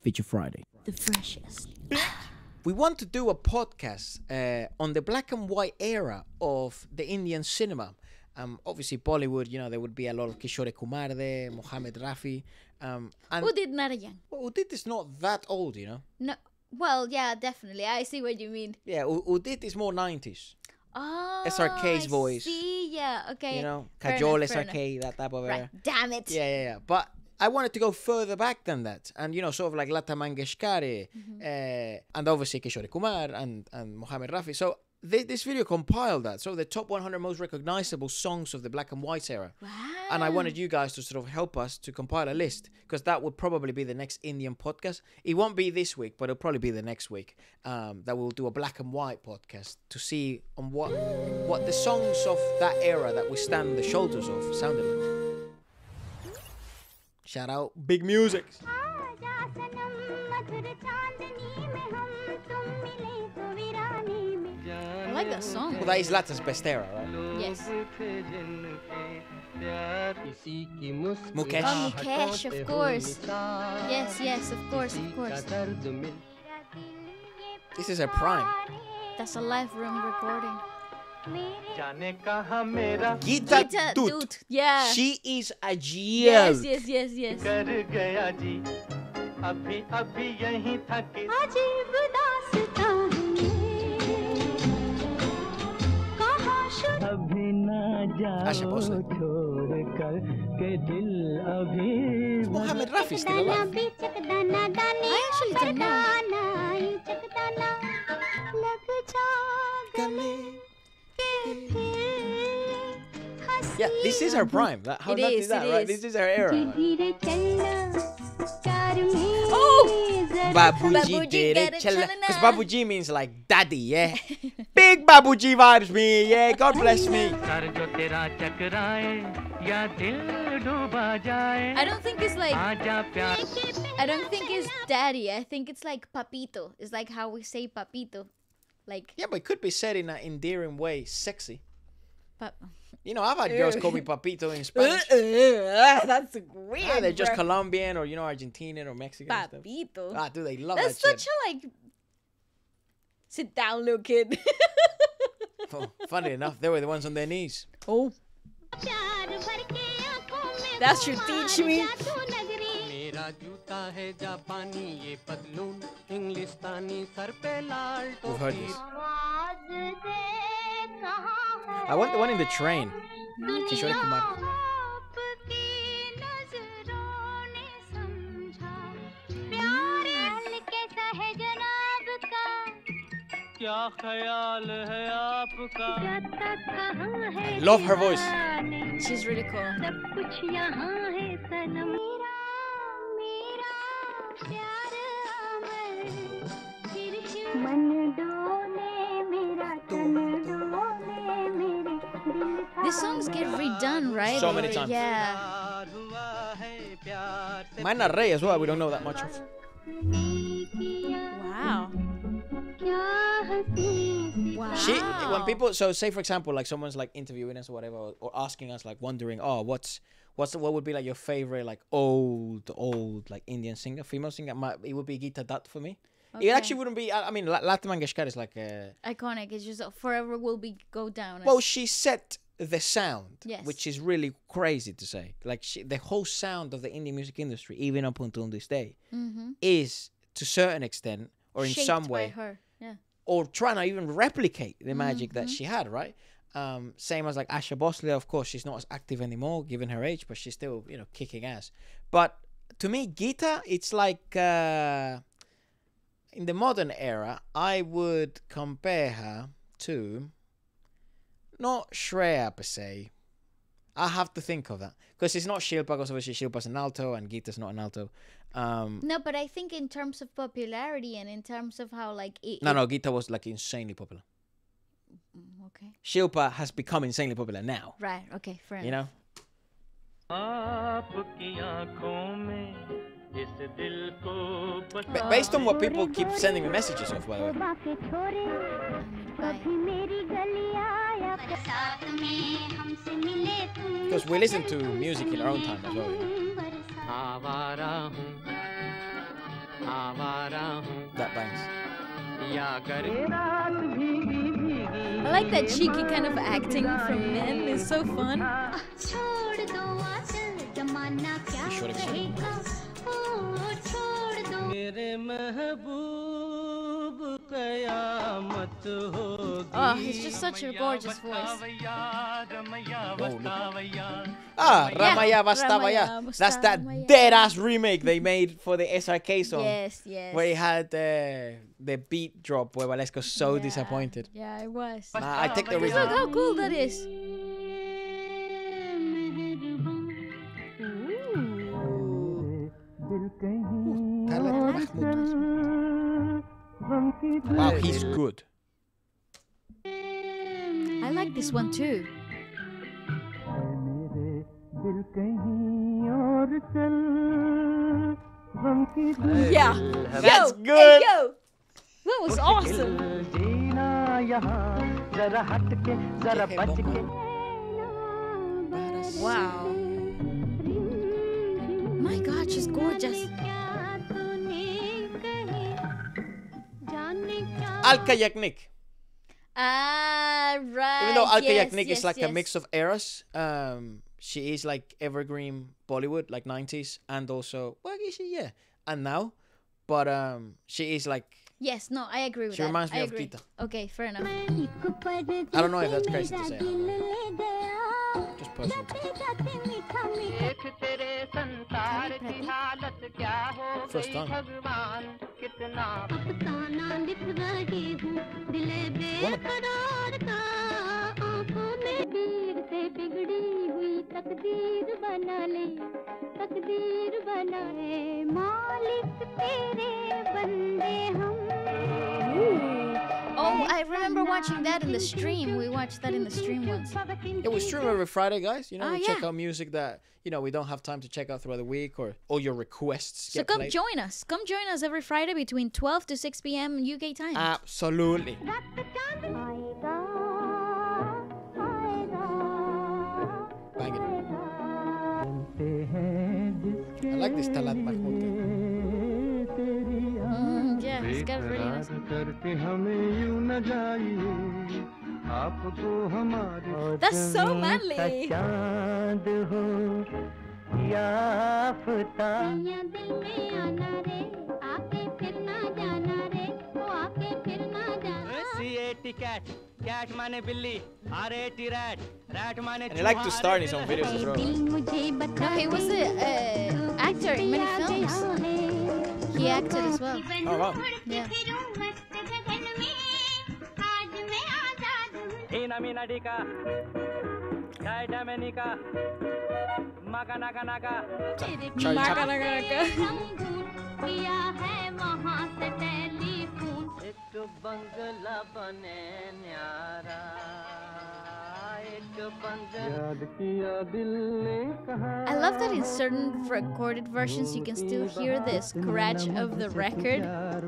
Feature Friday. The freshest. We want to do a podcast on the black and white era of the Indian cinema. Obviously, Bollywood, you know, there would be a lot of Kishore Kumar there, Mohammed Rafi. And Udit Narayan. well, Udit is not that old, you know. No. Well, yeah, definitely. I see what you mean. Yeah, Udit is more 90s. Oh, SRK's voice. See, yeah, okay. You know, Fair Kajol enough, fair SRK, that type of era. Right. Damn it. Yeah. But I wanted to go further back than that. And, you know, sort of like Lata Mangeshkar, and obviously Kishore Kumar and Mohammed Rafi. So this video compiled that. So the top 100 most recognizable songs of the black and white era. Wow. And I wanted you guys to sort of help us to compile a list, because that would probably be the next Indian podcast. It won't be this week, but it'll probably be the next week. That we'll do a black and white podcast to see on what the songs of that era that we stand on the shoulders of sounded like. Shout out Big Music. I like that song. Well, that is Lata's best era, right? Yes. Mukesh. Oh, Mukesh, of course. Yes, of course. This is her prime. That's a live room recording. Geeta Dut. Dut. Yeah. She is a gem. Yes. Asha Bhosle. Is Mohammed Rafi still alive? I actually don't know. Yeah, this is her prime. How nuts is that, right? This is her era. Right? Oh! Babuji did it. Because Babuji means like daddy, yeah? Big Babuji vibes me, yeah? God bless me. I don't think it's like... I don't think it's daddy. I think it's like papito. It's like how we say papito. Like... Yeah, but it could be said in an endearing way, sexy. Pap You know, I've had girls call me papito in Spanish. That's weird. Yeah, they're just Colombian or, you know, Argentinian or Mexican. Papito. Ah, dude, they love That's that such a like... Sit down, little kid. Funny enough, they were the ones on their knees. Oh. That should teach me. We've heard this. I want the one in the train. Kishore Kumar. I love her voice. She's really cool. These songs get redone, right? So many times. Yeah. Mine are Rey as well, we don't know that much of. Wow. When people, so say for example, like someone's like interviewing us or whatever, or asking us, like wondering, oh, what would be like your favorite like old like Indian singer, female singer? It would be Geeta Dutt for me. Okay. It actually wouldn't be. I mean, Lata Mangeshkar is like iconic. It's just forever will be go down. Well, she set the sound, yes, which is really crazy to say. Like the whole sound of the Indian music industry, even up until this day, is to a certain extent or in shaped some way, by her. Yeah. Or trying to even replicate the magic that she had, right? Same as like Asha Bhosle, of course, she's not as active anymore given her age, but she's still, you know, kicking ass. But to me, Geeta, it's like in the modern era, I would compare her to not Shreya per se. I have to think of that because it's not Shilpa, because obviously Shilpa's an alto and Geeta's not an alto. No, but I think in terms of popularity and in terms of how like No, Geeta was like insanely popular. Okay. Shilpa has become insanely popular now. Right. Okay. Fair enough. You know. Based on what people keep sending me messages of, by the way. Because we listen to music in our own time as well. You know? That bangs. I like that cheeky kind of acting from men. It's so fun. Short expression. Oh, he's just such a gorgeous voice. Ramaya Vastavaya. That's that dead-ass remake they made for the SRK song. Yes, yes. Where he had the beat drop where Waleska was so disappointed. Yeah, it was. Nah, I take the Look original. how cool that is. Wow, he's good. I like this one too. Yeah. That's Yo, good. Hey, yo. That was awesome. Wow. My God, she's gorgeous. Alka Yaknik. Ah, right. Even though Alka yes, Yaknik yes, is like yes. a mix of eras, she is like evergreen Bollywood, like 90s, and also, well, is she? Yeah, and now, but she is like. Yes, no, I agree with She that. reminds me I of agree. Geeta. Okay, fair enough. I don't know if that's crazy to say. Just personal. First time. Oh, I remember watching that in the stream. We watched that in the stream once. Yeah, we stream every Friday, guys. You know, Oh, we check yeah. out music that, you know, we don't have time to check out throughout the week, or all your requests So get come played. join us. Come join us every Friday between 12 to 6 p.m. UK time. Absolutely. Bang it. I like this Talat Mahmood guy. Yeah, it's got a really nice. That's so manly. And he liked to star in his own videos as well. No, he was an actor in many films. He acted as well. Oh, wow. Yeah. Charlie Chaplin. I love that in certain recorded versions you can still hear the scratch of the record. I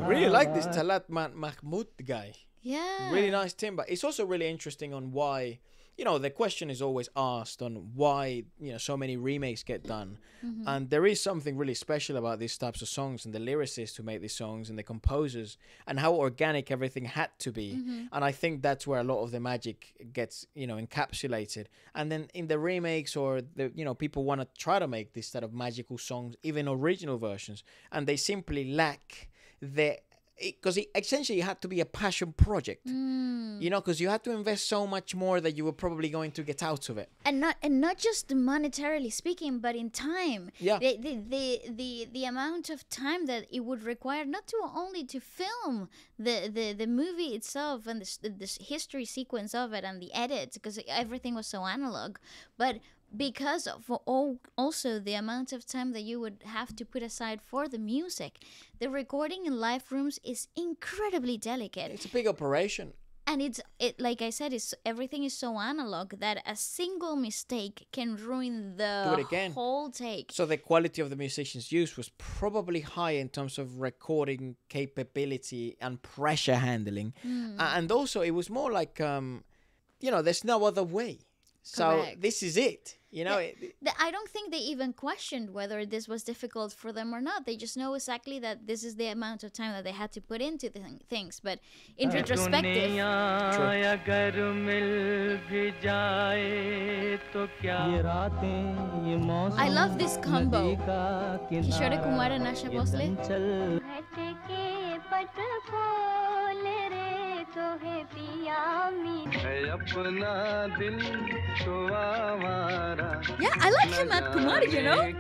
really like this Talat Mahmood guy. Yeah. Really nice timbre. It's also really interesting on why, you know, the question is always asked on why, you know, so many remakes get done. And there is something really special about these types of songs and the lyricists who make these songs and the composers and how organic everything had to be. And I think that's where a lot of the magic gets, you know, encapsulated. And then in the remakes or the, you know, people want to try to make this sort of magical songs, even original versions, and they simply lack the, because it essentially had to be a passion project, you know, because you had to invest so much more that you were probably going to get out of it, and not just monetarily speaking, but in time. Yeah. The amount of time that it would require, not to only to film the movie itself and the history sequence of it and the edits, because everything was so analog, but because of also the amount of time that you would have to put aside for the music. The recording in live rooms is incredibly delicate. it's a big operation. And it like I said, everything is so analog that a single mistake can ruin Do it the again. whole take. So the quality of the musicians used was probably high in terms of recording capability and pressure handling. And also it was more like, you know, there's no other way. So Correct. this is it. You know, I don't think they even questioned whether this was difficult for them or not. They just know exactly that this is the amount of time that they had to put into the things. But in retrospective, I love this combo. Kishore Kumar and Asha Bhosle. Yeah, I like Hemant Kumar, you know?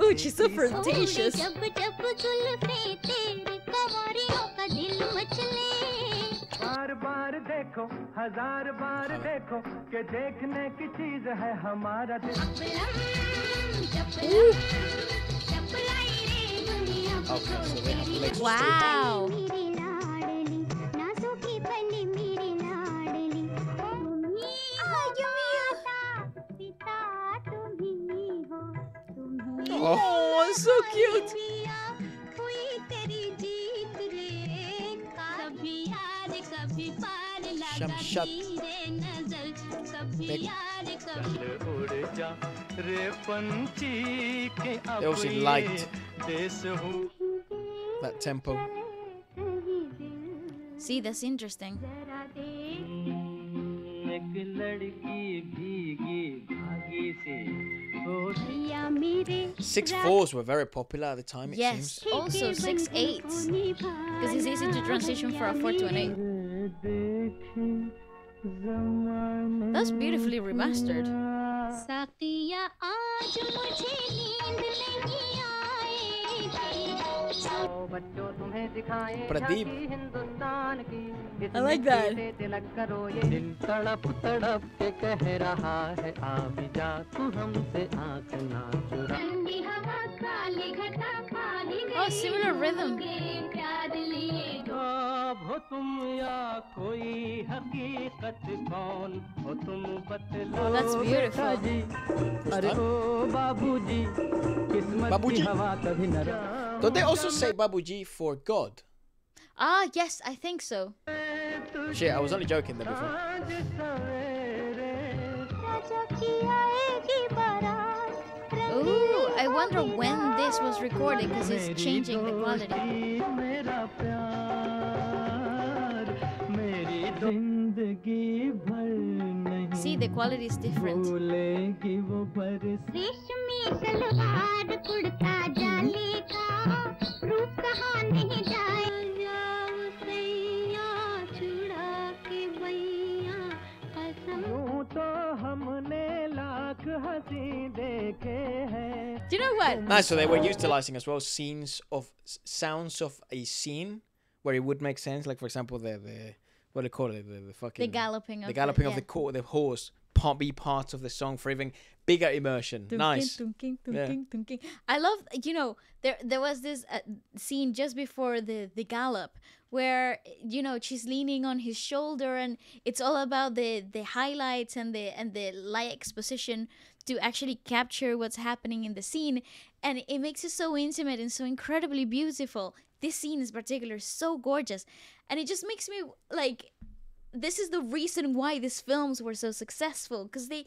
Ooh, she's so flirtatious. okay, so they have legs too. Wow. Oh, so cute. Shamshat. They obviously liked that tempo. See, that's interesting. 6/4s were very popular at the time, it Yes, seems. also 6/8s. Because it's easy to transition from a 4 to an 8. That's beautifully remastered. Pradeep. I like that. Oh, similar rhythm. Oh, that's beautiful. Babuji. Don't they also say Babuji for God? Ah, yes, I think so. Shit, I was only joking there before. Ooh, I wonder when this was recorded because it's changing the quality. See, the quality is different. Do you know what? Nice, so they were utilizing as well scenes of sounds of a scene where it would make sense. Like for example, the what do they call it? The fucking The galloping of the horse be part of the song for even bigger immersion. Nice. I love, you know, there was this scene just before the gallop where, you know, she's leaning on his shoulder and it's all about the highlights and the light exposition to actually capture what's happening in the scene, and it makes it so intimate and so incredibly beautiful. This scene is particular so gorgeous, and it just makes me like, this is the reason why these films were so successful, because they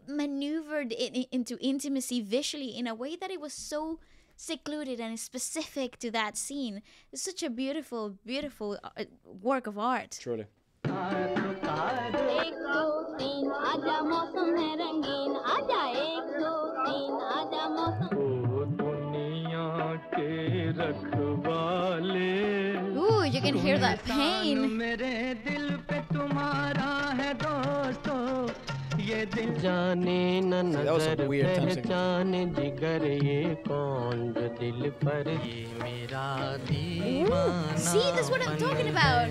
maneuvered it into intimacy visually in a way that it was so secluded and specific to that scene. It's such a beautiful, beautiful work of art. Truly. Ooh, you can hear that pain. That was a weird time Ooh, see, that's what I'm talking about.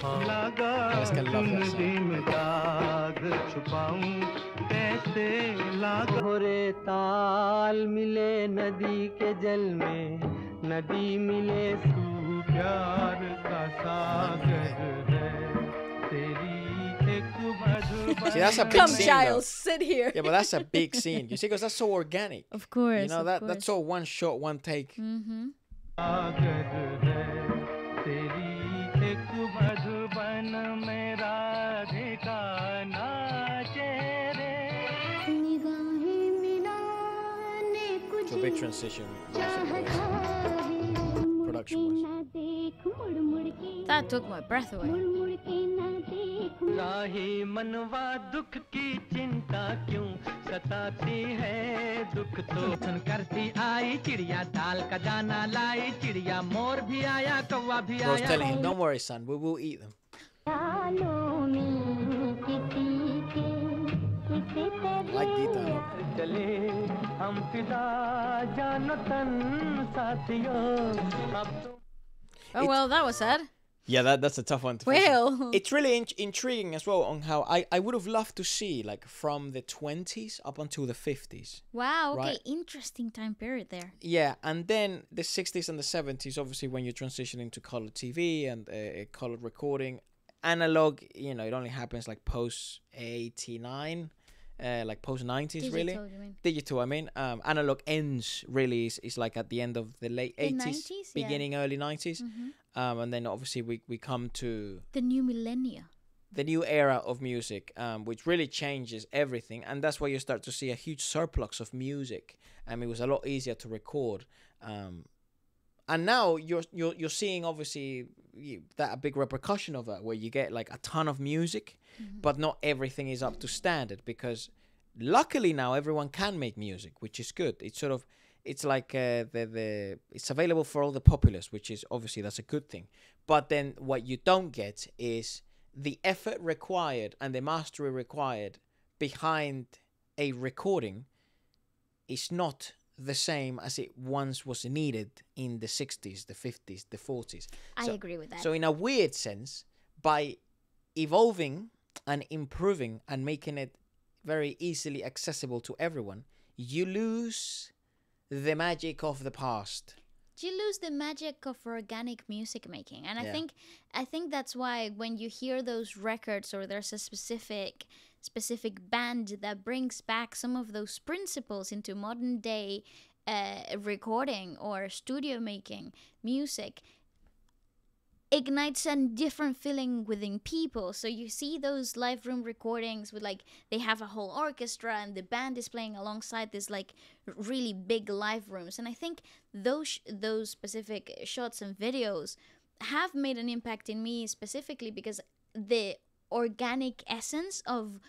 Waleska loves that song. See, that's a big Come, scene, Giles, though. sit here. Yeah, but that's a big scene. You see, because that's so organic. Of course. You know, that's all one shot, one take. Mm-hmm. big transition production wise. That took my breath away. राही मनवा दुख की चिंता क्यों सताती है दुख तो सुन करती आई चिड़िया दाल का दाना लाई चिड़िया मोर भी आया कौवा भी Bro's आया telling him, don't worry, son, we will eat them. Like detail. चले हम फिदा जानो तन साथियों अब तो Oh, well, that was sad. Yeah, that's a tough one to Well. It's really intriguing as well on how I would have loved to see, like, from the 20s up until the 50s. Wow, okay, Right. interesting time period there. Yeah, and then the 60s and the 70s, obviously, when you transition into color TV and color recording. Analog, you know, it only happens like post 89, like post 90s, really. Digital, you mean? Digital, I mean. Analog ends really is like at the end of the late The 80s, 90s, yeah. beginning early 90s. And then obviously we come to The new millennia. the new era of music, which really changes everything, and that's why you start to see a huge surplus of music. It was a lot easier to record, and now you're seeing obviously that a big repercussion of that, where you get like a ton of music, but not everything is up to standard, because luckily now everyone can make music, which is good. It's sort of it's like it's available for all the populace, which is obviously that's a good thing. But then what you don't get is the effort required and the mastery required behind a recording is not the same as it once was needed in the 60s, the 50s, the 40s. I agree with that. So in a weird sense, by evolving and improving and making it very easily accessible to everyone, you lose the magic of the past. You lose the magic of organic music making, and Yeah. I think that's why when you hear those records, or there's a specific band that brings back some of those principles into modern day recording or studio making music, ignites a different feeling within people. So you see those live room recordings with, like, they have a whole orchestra and the band is playing alongside this, like, really big live rooms. And I think those specific shots and videos have made an impact in me, specifically because the organic essence of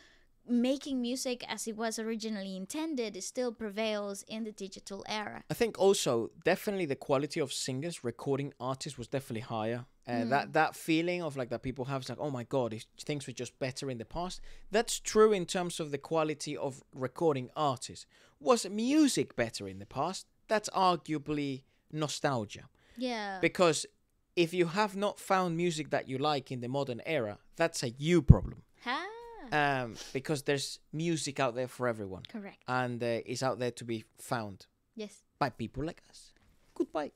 making music as it was originally intended still prevails in the digital era. I think also definitely the quality of singers, recording artists was definitely higher. That feeling of like that people have, it's like, oh my God, things were just better in the past. That's true in terms of the quality of recording artists. Was music better in the past? That's arguably nostalgia. Yeah. Because if you have not found music that you like in the modern era, that's a you problem. Because there's music out there for everyone. Correct. And it's out there to be found Yes. by people like us. Goodbye.